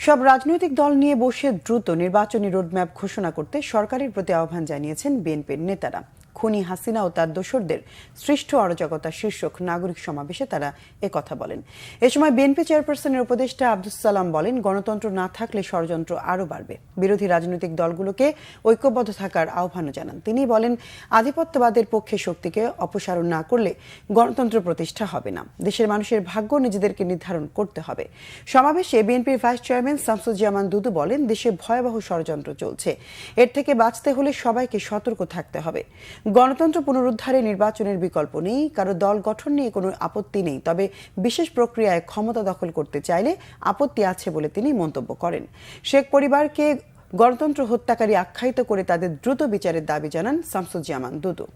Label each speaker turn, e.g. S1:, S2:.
S1: সব রাজনৈতিক দল নিয়ে বসে দ্রুত নির্বাচনী রোডম্যাপ ঘোষণা করতে সরকারের প্রতি আহ্বান জানিয়েছেন বিএনপির নেতারা। খুনি হাসিনা ও তার দোসরদের সৃষ্ট অরাজকতা শীর্ষক নাগরিক সমাবেশে তারা একথা বলেন। এ সময় বিএনপি চেয়ারপারসনের উপদেষ্টা আব্দুস সালাম বলেন, গণতন্ত্র না থাকলে ষড়যন্ত্র আরও বাড়বে। বিরোধী রাজনৈতিক দলগুলোকে ঐক্যবদ্ধ থাকার আহ্বানও জানান তিনি। বলেন, আধিপত্যবাদের পক্ষে শক্তিকে অপসারণ না করলে গণতন্ত্র প্রতিষ্ঠা হবে না। দেশের মানুষের ভাগ্য নিজেদেরকে নির্ধারণ করতে হবে। সমাবেশে বিএনপির ভাইস চেয়ারম্যান শামসুজ্জামান দুদু বলেন, দেশে ভয়াবহ ষড়যন্ত্র চলছে। এর থেকে বাঁচতে হলে সবাইকে সতর্ক থাকতে হবে। গণতন্ত্র পুনরুদ্ধারে নির্বাচনের বিকল্প নেই। কারো দল গঠন নিয়ে কোনো আপত্তি নেই, তবে বিশেষ প্রক্রিয়ায় ক্ষমতা দখল করতে চাইলে আপত্তি আছে বলে তিনি মন্তব্য করেন। শেখ পরিবারকে গণতন্ত্র হত্যাকারী আখ্যায়িত করে তাদের দ্রুত বিচারের দাবি জানান শামসুজ্জামান দুদু।